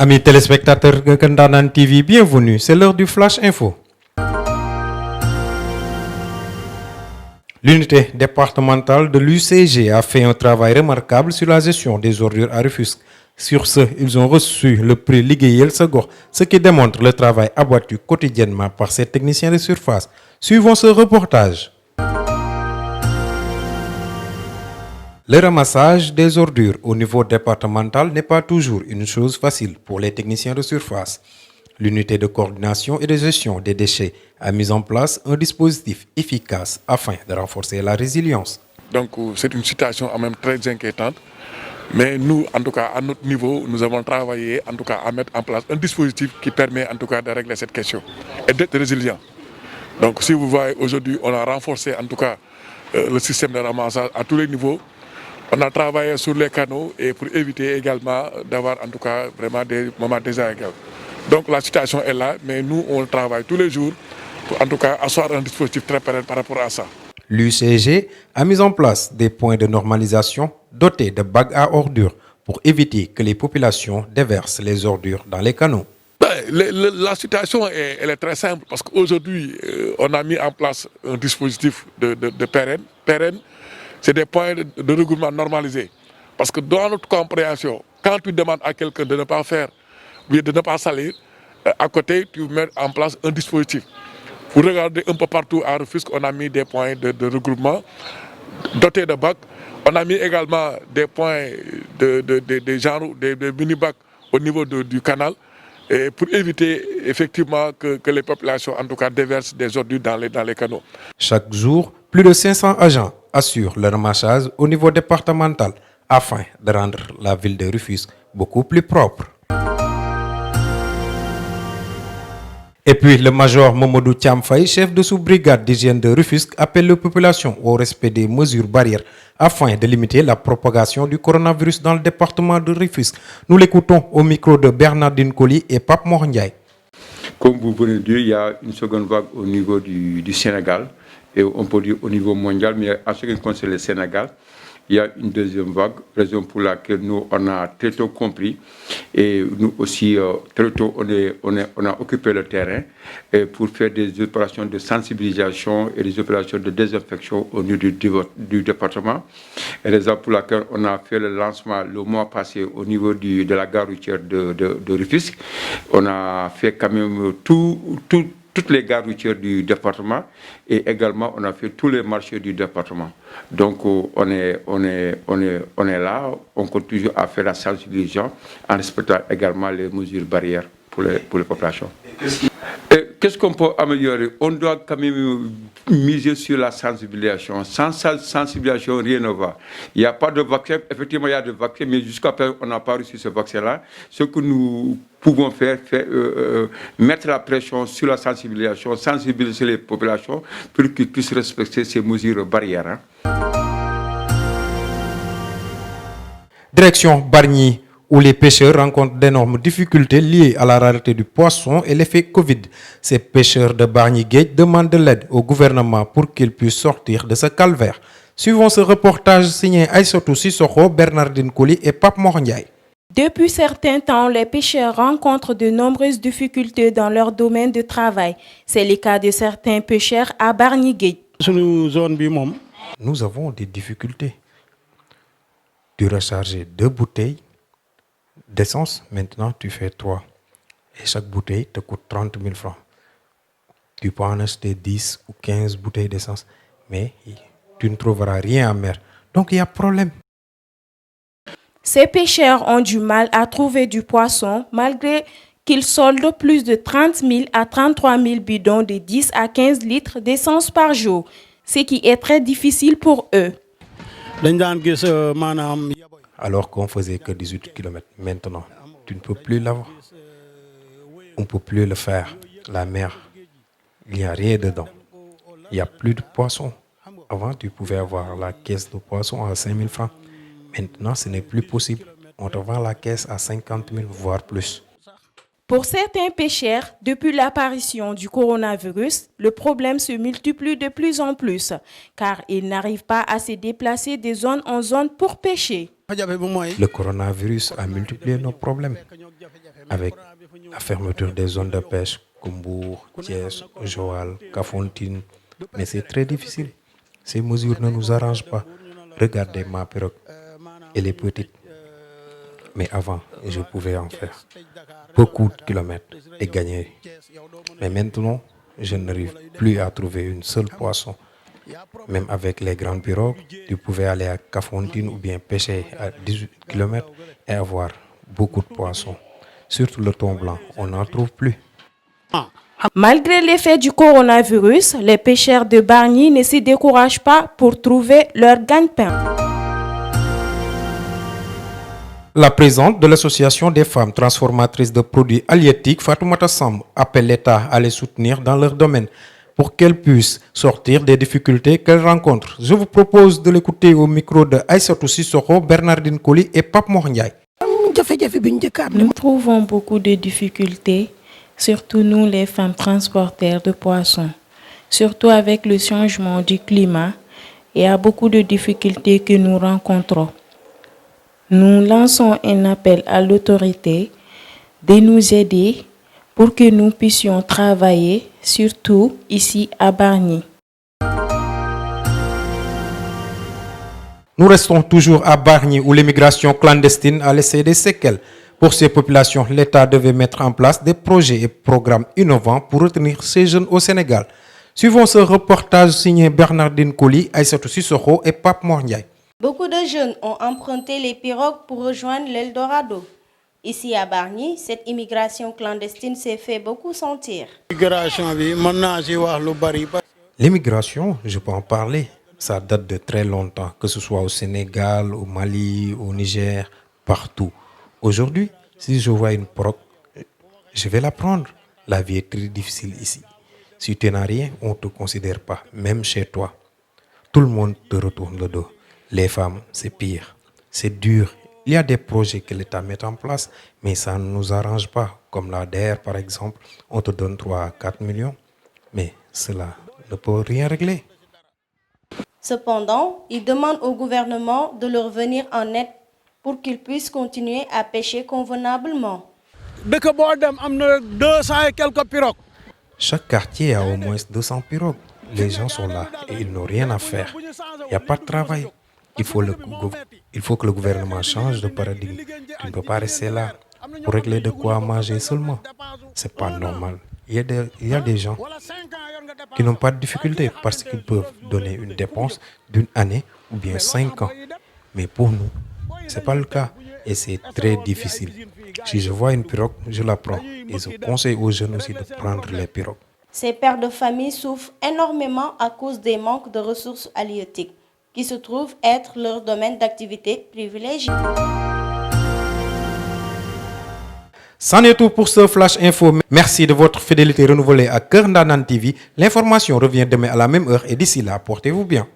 Amis téléspectateurs de Kendanan TV, bienvenue. C'est l'heure du Flash Info. L'unité départementale de l'UCG a fait un travail remarquable sur la gestion des ordures à Rufisque. Sur ce, ils ont reçu le prix Ligueyel Segor, ce qui démontre le travail abattu quotidiennement par ces techniciens de surface. Suivons ce reportage. Le ramassage des ordures au niveau départemental n'est pas toujours une chose facile pour les techniciens de surface. L'unité de coordination et de gestion des déchets a mis en place un dispositif efficace afin de renforcer la résilience. Donc c'est une situation quand même très inquiétante, mais nous, en tout cas à notre niveau, nous avons travaillé en tout cas à mettre en place un dispositif qui permet en tout cas de régler cette question et d'être résilient. Donc si vous voyez aujourd'hui, on a renforcé en tout cas le système de ramassage à tous les niveaux. On a travaillé sur les canaux et pour éviter également d'avoir en tout cas vraiment des moments désagréables. Donc la situation est là, mais nous on travaille tous les jours pour en tout cas asseoir un dispositif très pérenne par rapport à ça. L'UCG a mis en place des points de normalisation dotés de bagues à ordures pour éviter que les populations déversent les ordures dans les canaux. La situation elle est très simple parce qu'aujourd'hui on a mis en place un dispositif de pérenne. C'est des points de regroupement normalisés. Parce que dans notre compréhension, quand tu demandes à quelqu'un de ne pas faire, ou de ne pas salir, à côté, tu mets en place un dispositif. Vous regardez un peu partout à Rufisque, on a mis des points de regroupement dotés de bacs. On a mis également des points de mini-bacs au niveau du canal. Et pour éviter effectivement que les populations en tout cas déversent des ordures dans les canaux. Chaque jour, plus de 500 agents assurent le ramassage au niveau départemental afin de rendre la ville de Rufisque beaucoup plus propre. Et puis le major Momodou Thiamfaye, chef de sous-brigade d'hygiène de Rufisque, appelle la population au respect des mesures barrières afin de limiter la propagation du coronavirus dans le département de Rufisque. Nous l'écoutons au micro de Bernardine Colly et Pape Mohandiaï. Comme vous venez de dire, il y a une seconde vague au niveau du Sénégal et on peut dire au niveau mondial, mais en ce qui concerne le Sénégal, il y a une deuxième vague, raison pour laquelle nous, on a très tôt compris et nous aussi, très tôt, on a occupé le terrain pour faire des opérations de sensibilisation et des opérations de désinfection au niveau du département. Et raison pour laquelle on a fait le lancement le mois passé au niveau de la gare routière de Rufisque. On a fait quand même toutes les gares routières du département et également on a fait tous les marchés du département. Donc on est là, on continue à faire la sensibilisation en respectant également les mesures barrières pour les populations. Qu'est-ce qu'on peut améliorer? On doit quand même miser sur la sensibilisation. Sans sensibilisation, rien ne va. Il n'y a pas de vaccin. Effectivement, il y a des vaccins, mais jusqu'à présent, on n'a pas reçu ce vaccin-là. Ce que nous pouvons faire mettre la pression sur la sensibilisation, sensibiliser les populations pour qu'ils puissent respecter ces mesures barrières. Direction Bargny, où les pêcheurs rencontrent d'énormes difficultés liées à la rareté du poisson et l'effet Covid. Ces pêcheurs de Bargny-Gate demandent de l'aide au gouvernement pour qu'ils puissent sortir de ce calvaire. Suivons ce reportage signé Aïssatou Sissoko, Bernardine Colly et Pape Mohandiaï. Depuis certains temps, les pêcheurs rencontrent de nombreuses difficultés dans leur domaine de travail. C'est le cas de certains pêcheurs à Bargny-Gate. Nous avons des difficultés. Tu recharger 2 bouteilles d'essence, maintenant tu fais 3. Et chaque bouteille te coûte 30 000 francs. Tu peux en acheter 10 ou 15 bouteilles d'essence, mais tu ne trouveras rien en mer. Donc il y a problème. Ces pêcheurs ont du mal à trouver du poisson malgré qu'ils soldent plus de 30 000 à 33 000 bidons de 10 à 15 litres d'essence par jour, ce qui est très difficile pour eux. Alors qu'on faisait que 18 km, maintenant, tu ne peux plus l'avoir. On ne peut plus le faire. La mer, il n'y a rien dedans. Il n'y a plus de poissons. Avant, tu pouvais avoir la caisse de poissons à 5 000 francs. Maintenant, ce n'est plus possible. On te vend la caisse à 50 000, voire plus. Pour certains pêcheurs, depuis l'apparition du coronavirus, le problème se multiplie de plus en plus, car ils n'arrivent pas à se déplacer de zone en zone pour pêcher. Le coronavirus a multiplié nos problèmes avec la fermeture des zones de pêche, Kumbour, Thiès, Joal, Kafountine. Mais c'est très difficile. Ces mesures ne nous arrangent pas. Regardez ma pirogue, elle est petite. Mais avant, je pouvais en faire beaucoup de kilomètres et gagner. Mais maintenant, je n'arrive plus à trouver une seule poisson. Même avec les grandes pirogues, tu pouvais aller à Kafountine ou bien pêcher à 18 km et avoir beaucoup de poissons. Surtout le thon blanc, on n'en trouve plus. Malgré l'effet du coronavirus, les pêcheurs de Bargny ne se découragent pas pour trouver leur gagne-pain. La présidente de l'Association des femmes transformatrices de produits halieutiques, Fatoumata Samb, appelle l'État à les soutenir dans leur domaine pour qu'elles puissent sortir des difficultés qu'elles rencontrent. Je vous propose de l'écouter au micro de Aïssatou Sissoko, Bernardine Coly et Pape Mor Ndiaye. Nous trouvons beaucoup de difficultés, surtout nous les femmes transporteurs de poissons, surtout avec le changement du climat. Il y a beaucoup de difficultés que nous rencontrons. Nous lançons un appel à l'autorité de nous aider pour que nous puissions travailler, surtout ici à Bargny. Nous restons toujours à Bargny où l'immigration clandestine a laissé des séquelles. Pour ces populations, l'État devait mettre en place des projets et programmes innovants pour retenir ces jeunes au Sénégal. Suivons ce reportage signé Bernardine Coly, Aïssatou Sissoko et Pape Mor Ndiaye. Beaucoup de jeunes ont emprunté les pirogues pour rejoindre l'Eldorado. Ici à Bargny, cette immigration clandestine s'est fait beaucoup sentir. L'immigration, je peux en parler. Ça date de très longtemps, que ce soit au Sénégal, au Mali, au Niger, partout. Aujourd'hui, si je vois une pirogue, je vais la prendre. La vie est très difficile ici. Si tu n'as rien, on ne te considère pas, même chez toi. Tout le monde te retourne le dos. Les femmes, c'est pire. C'est dur. Il y a des projets que l'État met en place, mais ça ne nous arrange pas. Comme l'ADER, par exemple, on te donne 3 à 4 millions. Mais cela ne peut rien régler. Cependant, ils demandent au gouvernement de leur venir en aide pour qu'ils puissent continuer à pêcher convenablement. Chaque quartier a au moins 200 pirogues. Les gens sont là et ils n'ont rien à faire. Il n'y a pas de travail. Il faut que le gouvernement change de paradigme. Tu ne peux pas rester là pour régler de quoi manger seulement. Ce n'est pas normal. Il y a des gens qui n'ont pas de difficulté parce qu'ils peuvent donner une dépense d'une année ou bien 5 ans. Mais pour nous, ce n'est pas le cas et c'est très difficile. Si je vois une pirogue, je la prends et je conseille aux jeunes aussi de prendre les pirogues. Ces pères de famille souffrent énormément à cause des manques de ressources halieutiques, qui se trouvent être leur domaine d'activité privilégié. C'en est tout pour ce Flash Info. Merci de votre fidélité renouvelée à Keur Ndanane TV. L'information revient demain à la même heure et d'ici là, portez-vous bien.